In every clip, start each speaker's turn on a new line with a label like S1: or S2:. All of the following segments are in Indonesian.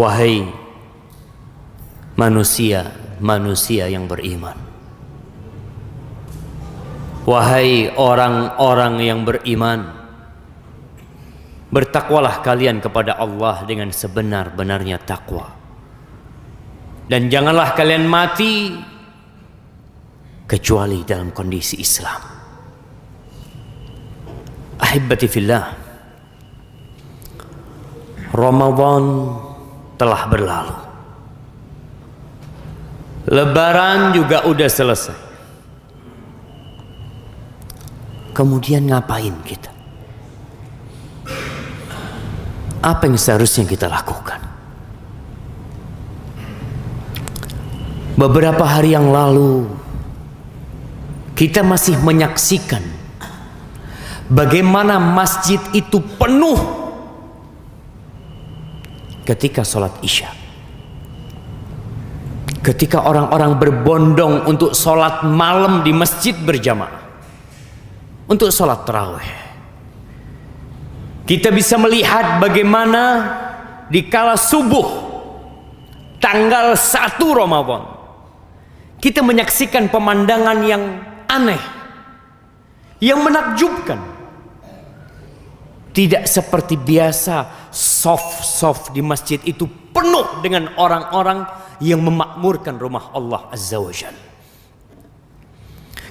S1: Wahai manusia yang beriman, wahai orang-orang yang beriman, bertakwalah kalian kepada Allah dengan sebenar-benarnya takwa, dan janganlah kalian mati kecuali dalam kondisi Islam. Ahibbati fillah, Ramadan telah berlalu, Lebaran juga udah selesai. Kemudian ngapain kita? Apa yang seharusnya kita lakukan? Beberapa hari yang lalu kita masih menyaksikan bagaimana masjid itu penuh ketika sholat Isya. Ketika orang-orang berbondong untuk sholat malam di masjid berjamaah, untuk sholat tarawih. Kita bisa melihat bagaimana di kala subuh tanggal 1 Ramadan, kita menyaksikan pemandangan yang aneh, yang menakjubkan. Tidak seperti biasa, soft di masjid itu penuh dengan orang-orang yang memakmurkan rumah Allah Azza wa Jalla.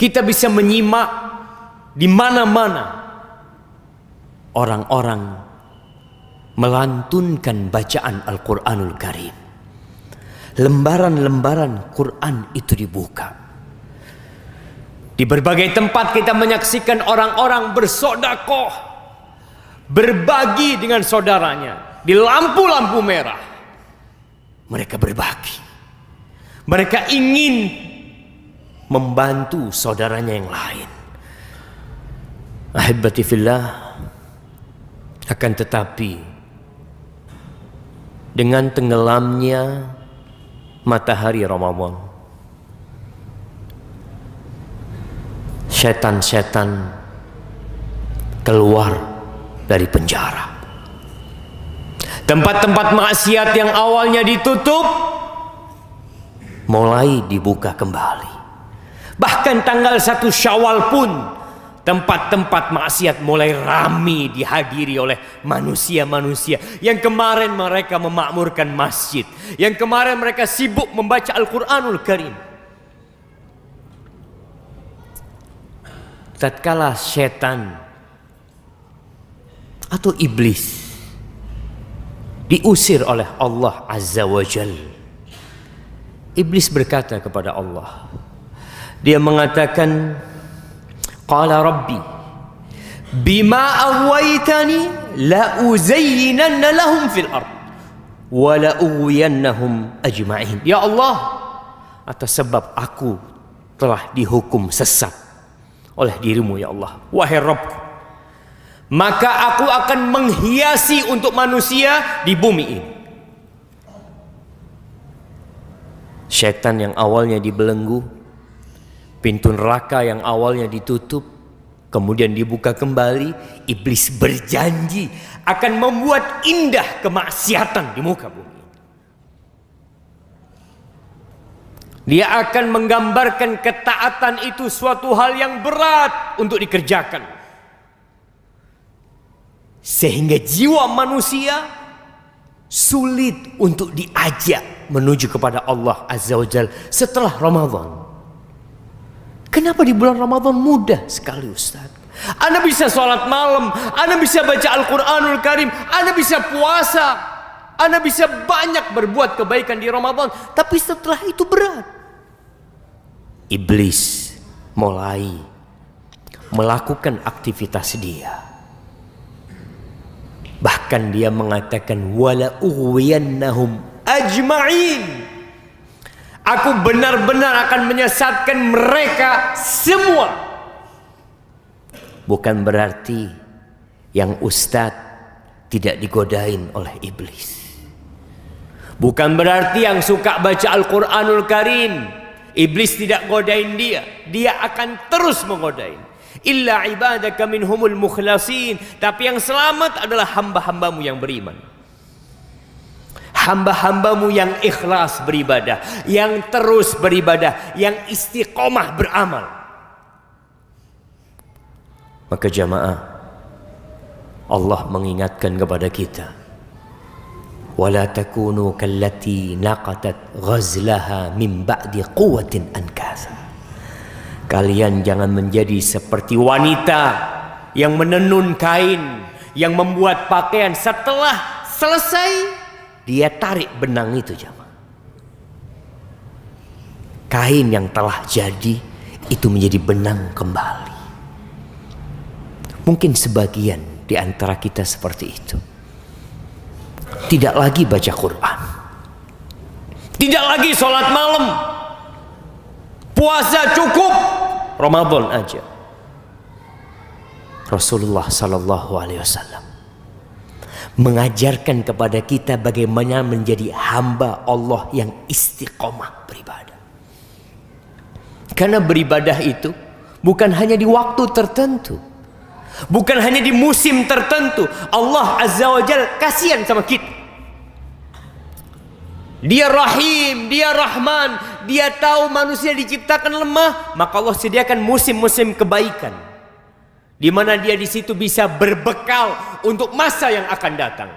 S1: Kita bisa menyimak di mana-mana orang-orang melantunkan bacaan Al-Quranul Karim. Lembaran-lembaran Quran itu dibuka. Di berbagai tempat kita menyaksikan orang-orang bersodakoh, berbagi dengan saudaranya. Di lampu-lampu merah mereka berbagi. Mereka ingin membantu saudaranya yang lain. Ahibbati fillah, akan tetapi dengan tenggelamnya matahari Ramadan, setan-setan keluar dari penjara. Tempat-tempat maksiat yang awalnya ditutup mulai dibuka kembali. Bahkan tanggal 1 Syawal pun tempat-tempat maksiat mulai ramai dihadiri oleh manusia-manusia yang kemarin mereka memakmurkan masjid, yang kemarin mereka sibuk membaca Al-Quranul Karim. Tatkala setan atau iblis diusir oleh Allah Azza wa Jalla, iblis berkata kepada Allah, dia mengatakan, qala rabbi bima aghwaytani la uzayyinanna lahum fil ard wa la ughwiyannahum ajma'in. Ya Allah, atas sebab aku telah dihukum sesat oleh dirimu ya Allah, wahai Rabbku, maka aku akan menghiasi untuk manusia di bumi ini. Syaitan yang awalnya dibelenggu, pintu neraka yang awalnya ditutup, kemudian dibuka kembali. Iblis berjanji akan membuat indah kemaksiatan di muka bumi. Dia akan menggambarkan ketaatan itu suatu hal yang berat untuk dikerjakan, sehingga jiwa manusia sulit untuk diajak menuju kepada Allah Azza wa Jalla setelah Ramadan. Kenapa di bulan Ramadan mudah sekali Ustaz? Anda bisa sholat malam, Anda bisa baca Al-Quranul Karim, Anda bisa puasa, Anda bisa banyak berbuat kebaikan di Ramadan. Tapi setelah itu berat. Iblis mulai melakukan aktivitas dia. Bahkan dia mengatakan, wala ughwiyannahum ajma'in. Aku benar-benar akan menyesatkan mereka semua. Bukan berarti yang ustadz tidak digodain oleh iblis. Bukan berarti yang suka baca Al-Quranul Karim, iblis tidak godain dia. Dia akan terus menggodain. Illa ibadaka minhumul mukhlasin. Tapi yang selamat adalah hamba-hambamu yang beriman. hamba-hambamu yang ikhlas beribadah, yang terus beribadah, yang istiqomah beramal. Maka jamaah, Allah mengingatkan kepada kita, wala takunu kallati naqatat ghazlaha min ba'di quwwatin ankasa. Kalian jangan menjadi seperti wanita yang menenun kain, yang membuat pakaian, setelah selesai dia tarik benang itu, jamaah. Kain yang telah jadi itu menjadi benang kembali. Mungkin sebagian di antara kita seperti itu. Tidak lagi baca Quran, tidak lagi sholat malam, puasa cukup, Ramadan aja. Rasulullah Sallallahu Alaihi Wasallam mengajarkan kepada kita bagaimana menjadi hamba Allah yang istiqomah beribadah. Karena beribadah itu bukan hanya di waktu tertentu, bukan hanya di musim tertentu. Allah Azza wa Jalla kasihan sama kita. Dia Rahim, Dia Rahman, Dia tahu manusia diciptakan lemah, maka Allah sediakan musim-musim kebaikan, di mana dia di situ bisa berbekal untuk masa yang akan datang.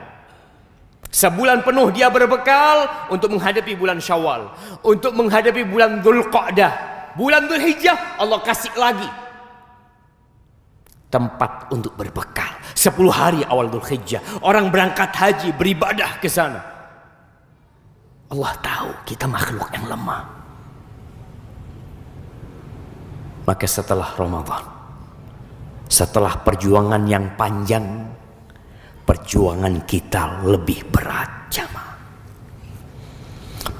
S1: Sebulan penuh dia berbekal untuk menghadapi bulan Syawal, untuk menghadapi bulan Dzulqa'dah, bulan Dzulhijjah. Allah kasih lagi tempat untuk berbekal. 10 hari awal Dzulhijjah orang berangkat haji beribadah ke sana. Allah tahu kita makhluk yang lemah. Maka setelah Ramadan, setelah perjuangan yang panjang, perjuangan kita lebih berat, jamaah.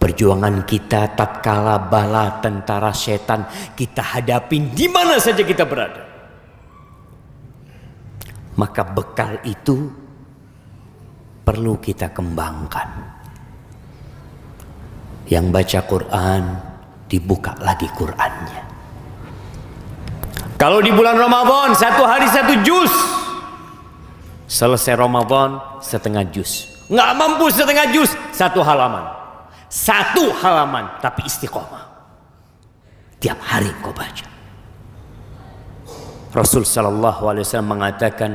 S1: Perjuangan kita tatkala bala tentara setan kita hadapin di mana saja kita berada. Maka bekal itu perlu kita kembangkan. Yang baca Quran, dibuka lagi Qurannya. Kalau di bulan Ramadan 1 hari 1 juz, selesai Ramadan setengah juz. Nggak mampu setengah juz, 1 halaman. 1 halaman, tapi istiqomah. Tiap hari kau baca. Rasul Sallallahu Alaihi Wasallam mengatakan,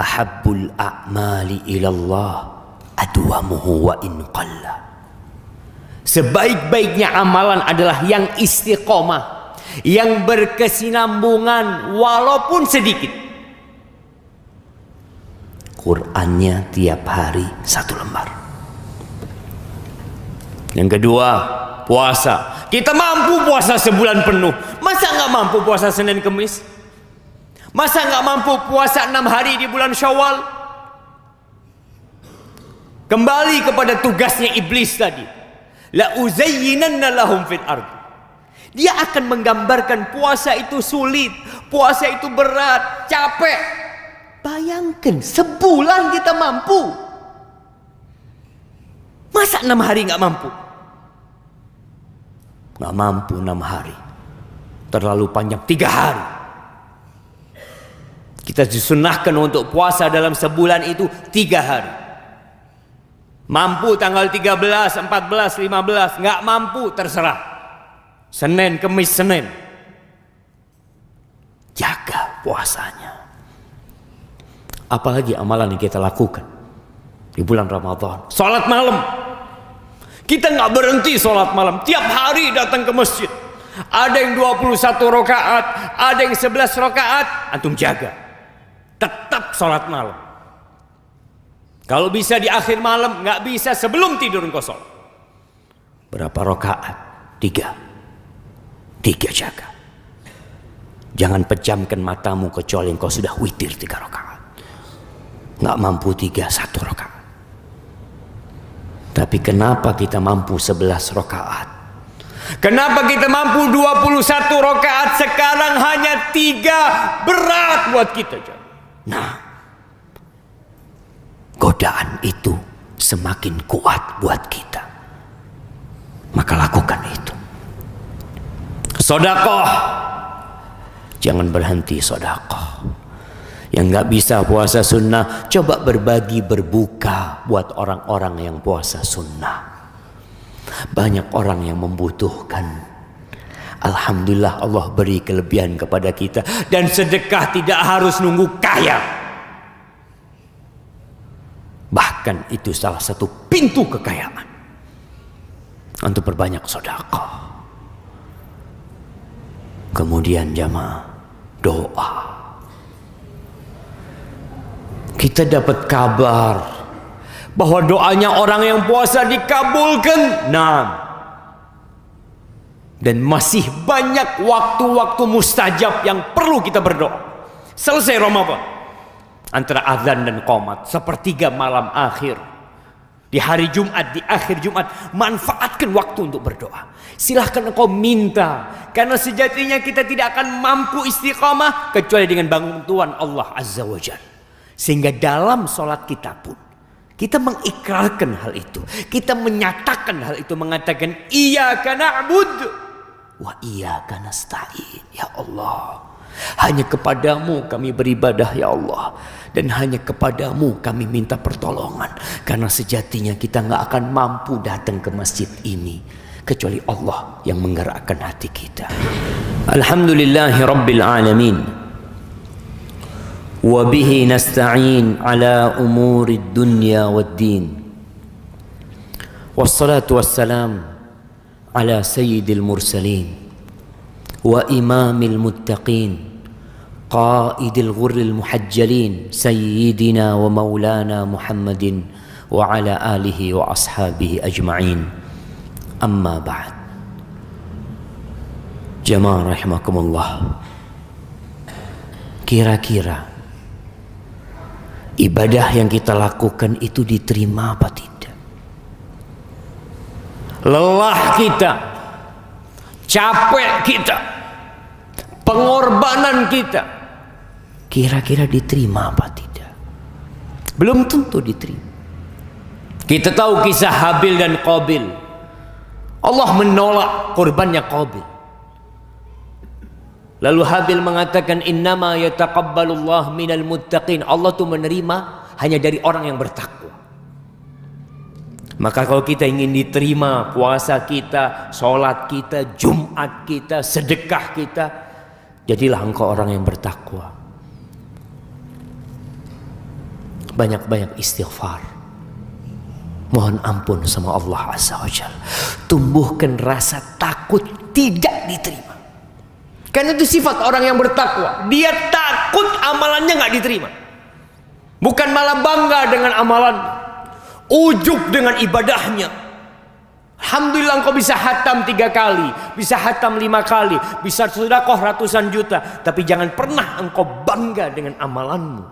S1: ahabbul a'mali ilallah adwamuhu wa in qalla. Sebaik-baiknya amalan adalah yang istiqomah, yang berkesinambungan walaupun sedikit. Qurannya tiap hari 1 lembar. Yang kedua, puasa. Kita mampu puasa sebulan penuh. Masa nggak mampu puasa Senin Kemis? Masa nggak mampu puasa 6 hari di bulan Syawal? Kembali kepada tugasnya iblis tadi. La uzayyinanna lahum fil ardh. Dia akan menggambarkan puasa itu sulit, puasa itu berat, capek. Bayangkan sebulan kita mampu. Masa 6 hari nggak mampu? Nggak mampu 6 hari. Terlalu panjang 3 hari. Kita disunahkan untuk puasa dalam sebulan itu 3 hari. Mampu tanggal 13, 14, 15, nggak mampu terserah. Senin, Kemis, Senin. Jaga puasanya. Apalagi amalan yang kita lakukan di bulan Ramadan. Sholat malam. Kita nggak berhenti sholat malam. Tiap hari datang ke masjid. Ada yang 21 rakaat, ada yang 11 rakaat. Antum jaga. Tetap sholat malam. Kalau bisa di akhir malam, nggak bisa sebelum tidur kosong. Berapa rakaat? 3 jaga. Jangan pejamkan matamu kecuali engkau sudah witir 3 rakaat. Nggak mampu 3, 1 rakaat. Tapi kenapa kita mampu 11 rakaat? Kenapa kita mampu 21 rakaat? Sekarang hanya 3, berat buat kita. Nah, godaan itu semakin kuat buat kita. Maka lakukan itu. Sedekah. Jangan berhenti sedekah. Yang nggak bisa puasa sunnah, coba berbagi berbuka buat orang-orang yang puasa sunnah. Banyak orang yang membutuhkan. Alhamdulillah Allah beri kelebihan kepada kita. Dan sedekah tidak harus nunggu kaya. Bahkan itu salah satu pintu kekayaan. Untuk berbanyak sedekah. Kemudian jamaah, doa. Kita dapat kabar bahwa doanya orang yang puasa dikabulkan. Nah, dan masih banyak waktu-waktu mustajab yang perlu kita berdoa. Selesai Ramadan, antara azan dan qomat, sepertiga malam akhir, di hari Jumat, di akhir Jumat, manfaatkan waktu untuk berdoa. Silahkan engkau minta, karena sejatinya kita tidak akan mampu istiqamah kecuali dengan bantuan Allah Azza wa Jalla. Sehingga dalam sholat kita pun kita mengikrarkan hal itu, kita menyatakan hal itu, mengatakan iyyaka na'budu wa iyyaka nasta'in. Ya Allah, hanya kepadamu kami beribadah ya Allah, dan hanya kepadamu kami minta pertolongan. Karena sejatinya kita nggak akan mampu datang ke masjid ini kecuali Allah yang menggerakkan hati kita. Alhamdulillahi Rabbil Alamin. Wa bihi nasta'in ala umuri dunya wad din. Wassalatu wassalam ala sayyidil mursalin wa imamil muttaqin qaidil ghurril muhajjalin sayyidina wa maulana Muhammadin wa ala alihi wa ashabihi ajma'in. Amma ba'd. Jamaah rahimakumullah. Kira-kira ibadah yang kita lakukan itu diterima apa tidak? Lelah kita, capek kita, pengorbanan kita, kira-kira diterima apa tidak? Belum tentu diterima. Kita tahu kisah Habil dan Qabil. Allah menolak korbannya Qabil. Lalu Habil mengatakan innama yataqabbalullah minal muttaqin. Allah tuh menerima hanya dari orang yang bertakwa. Maka kalau kita ingin diterima puasa kita, sholat kita, Jumat kita, sedekah kita, jadilah engkau orang yang bertakwa. Banyak-banyak istighfar. Mohon ampun sama Allah Azza wa Jalla. Tumbuhkan rasa takut tidak diterima. Karena itu sifat orang yang bertakwa. Dia takut amalannya nggak diterima. Bukan malah bangga dengan amalan, ujub dengan ibadahnya. Alhamdulillah engkau bisa hatam 3 kali, bisa hatam 5 kali, bisa sedekah ratusan juta. Tapi jangan pernah engkau bangga dengan amalanmu.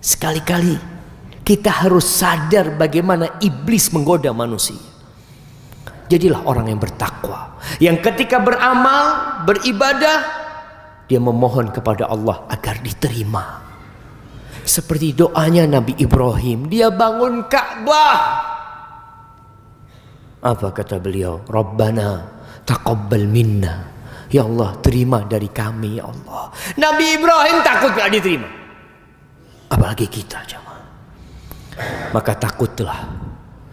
S1: Sekali-kali kita harus sadar bagaimana iblis menggoda manusia. Jadilah orang yang bertakwa, yang ketika beramal, beribadah, dia memohon kepada Allah agar diterima. Seperti doanya Nabi Ibrahim, dia bangun Ka'bah. Apa kata beliau? Rabbana taqabbal minna. Ya Allah, terima dari kami ya Allah. Nabi Ibrahim takut gak diterima. Apalagi kita jemaah. Maka takutlah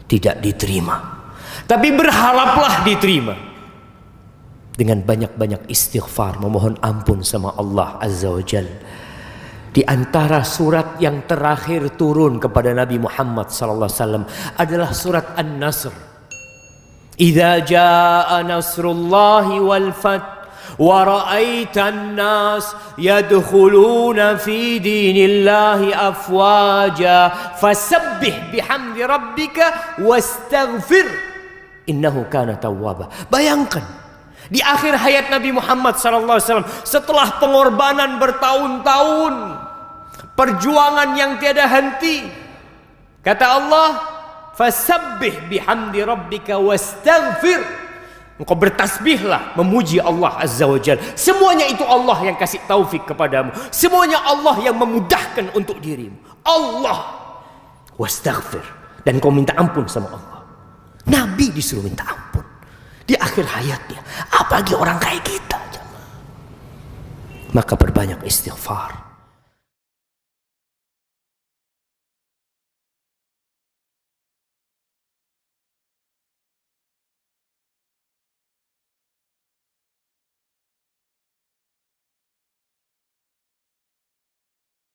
S1: tidak diterima, tapi berharaplah diterima dengan banyak-banyak istighfar, memohon ampun sama Allah Azza wa Jalla. Di antara surat yang terakhir turun kepada Nabi Muhammad sallallahu alaihi wasallam adalah surat An-Nasr. Idza jaa nasrullahi wal fath wa ra'aitan nas yadkhuluna fi dinillahi afwaja fasabbih bihamdi rabbika wastaghfir innahu kana tawwaba. Bayangkan di akhir hayat Nabi Muhammad SAW, setelah pengorbanan bertahun-tahun, perjuangan yang tiada henti, kata Allah, fasabbih bihamdi rabbika wastaghfir. Engkau bertasbihlah, memuji Allah Azza wa Jalla. Semuanya itu Allah yang kasih taufik kepadamu. Semuanya Allah yang memudahkan untuk dirimu. Allah wastaghfir, dan kau minta ampun sama Allah. Nabi disuruh minta ampun di akhir hayatnya, apalagi orang kayak kita. Maka perbanyak istighfar.